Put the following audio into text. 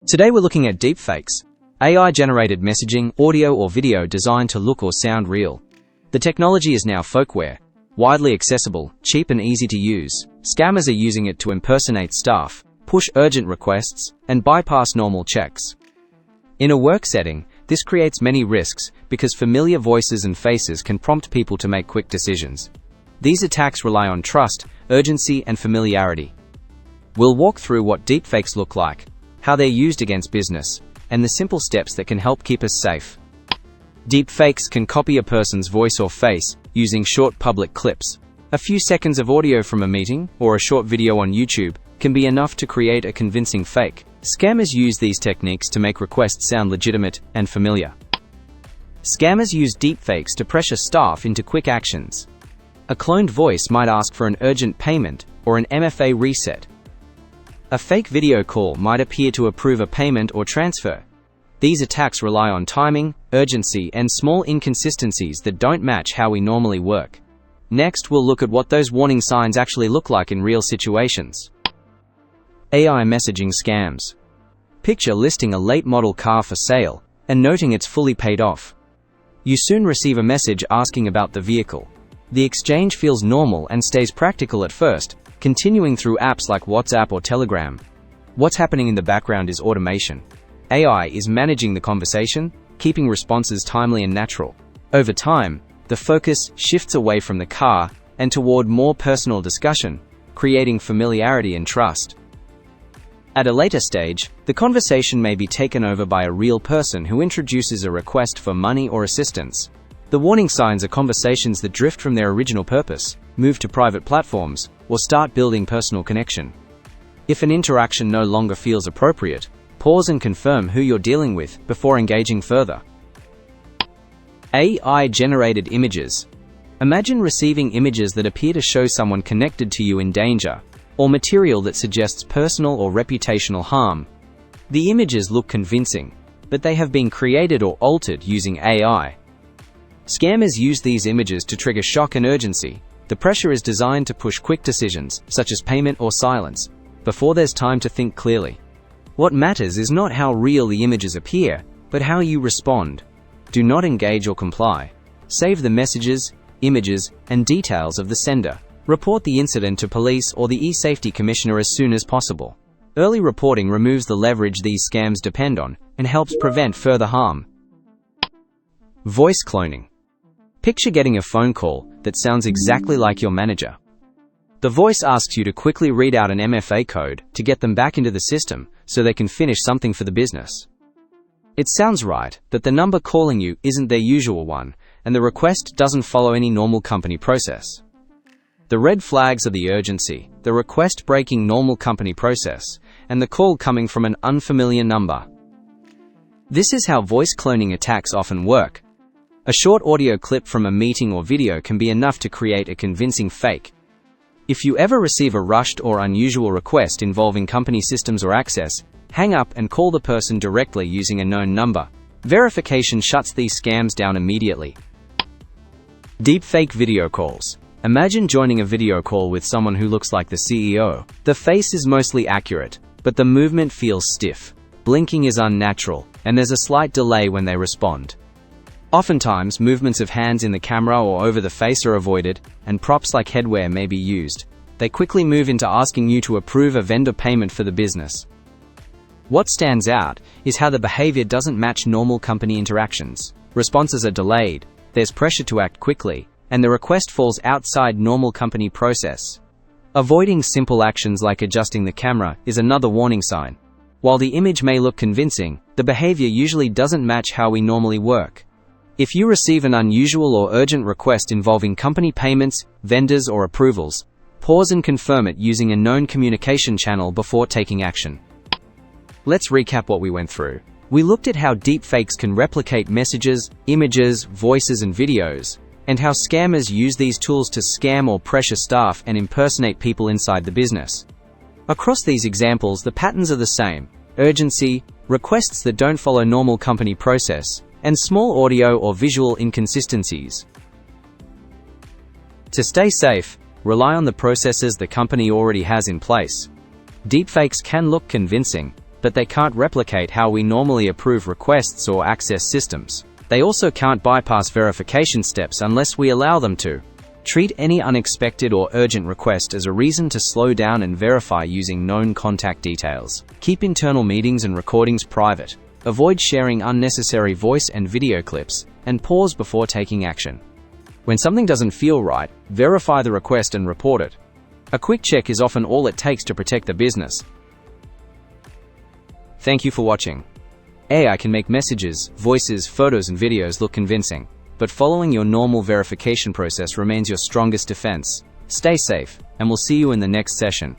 Today we're looking at deepfakes, AI-generated messaging, audio or video designed to look or sound real. The technology is now folkware, widely accessible, cheap and easy to use. Scammers are using it to impersonate staff, push urgent requests, and bypass normal checks. In a work setting, this creates many risks because familiar voices and faces can prompt people to make quick decisions. These attacks rely on trust, urgency, and familiarity. We'll walk through what deepfakes look like, how they're used against business, and the simple steps that can help keep us safe. Deepfakes can copy a person's voice or face using short public clips. A few seconds of audio from a meeting or a short video on YouTube can be enough to create a convincing fake. Scammers use these techniques to make requests sound legitimate and familiar. Scammers use deepfakes to pressure staff into quick actions. A cloned voice might ask for an urgent payment or an MFA reset. A fake video call might appear to approve a payment or transfer. These attacks rely on timing, urgency, and small inconsistencies that don't match how we normally work. Next, we'll look at what those warning signs actually look like in real situations. AI messaging scams. Picture listing a late model car for sale and noting it's fully paid off. You soon receive a message asking about the vehicle. The exchange feels normal and stays practical at first, continuing through apps like WhatsApp or Telegram. What's happening in the background is automation. AI is managing the conversation, keeping responses timely and natural. Over time, the focus shifts away from the car and toward more personal discussion, creating familiarity and trust. At a later stage, the conversation may be taken over by a real person who introduces a request for money or assistance. The warning signs are conversations that drift from their original purpose, move to private platforms, or start building personal connection. If an interaction no longer feels appropriate, pause and confirm who you're dealing with before engaging further. AI-generated images. Imagine receiving images that appear to show someone connected to you in danger, or material that suggests personal or reputational harm. The images look convincing, but they have been created or altered using AI. Scammers use these images to trigger shock and urgency. The pressure is designed to push quick decisions, such as payment or silence, before there's time to think clearly. What matters is not how real the images appear, but how you respond. Do not engage or comply. Save the messages, images, and details of the sender. Report the incident to police or the e-safety commissioner as soon as possible. Early reporting removes the leverage these scams depend on and helps prevent further harm. Voice cloning. Picture getting a phone call that sounds exactly like your manager. The voice asks you to quickly read out an MFA code to get them back into the system so they can finish something for the business. It sounds right that the number calling you isn't their usual one, and the request doesn't follow any normal company process. The red flags are the urgency, the request breaking normal company process, and the call coming from an unfamiliar number. This is how voice cloning attacks often work. A short audio clip from a meeting or video can be enough to create a convincing fake. If you ever receive a rushed or unusual request involving company systems or access, hang up and call the person directly using a known number. Verification shuts these scams down immediately. Deepfake video calls. Imagine joining a video call with someone who looks like the CEO. The face is mostly accurate, but the movement feels stiff. Blinking is unnatural, and there's a slight delay when they respond. Oftentimes, movements of hands in the camera or over the face are avoided, and props like headwear may be used. They quickly move into asking you to approve a vendor payment for the business. What stands out is how the behavior doesn't match normal company interactions. Responses are delayed, there's pressure to act quickly, and the request falls outside normal company process. Avoiding simple actions like adjusting the camera is another warning sign. While the image may look convincing, the behavior usually doesn't match how we normally work. If you receive an unusual or urgent request involving company payments, vendors, or approvals, pause and confirm it using a known communication channel before taking action. Let's recap what we went through. We looked at how deepfakes can replicate messages, images, voices, and videos, and how scammers use these tools to scam or pressure staff and impersonate people inside the business. Across these examples, the patterns are the same: urgency, requests that don't follow normal company process, and small audio or visual inconsistencies. To stay safe, rely on the processes the company already has in place. Deepfakes can look convincing, but they can't replicate how we normally approve requests or access systems. They also can't bypass verification steps unless we allow them to. Treat any unexpected or urgent request as a reason to slow down and verify using known contact details. Keep internal meetings and recordings private. Avoid sharing unnecessary voice and video clips, and pause before taking action. When something doesn't feel right, verify the request and report it. A quick check is often all it takes to protect the business. Thank you for watching. AI can make messages, voices, photos, and videos look convincing, but following your normal verification process remains your strongest defense. Stay safe, and we'll see you in the next session.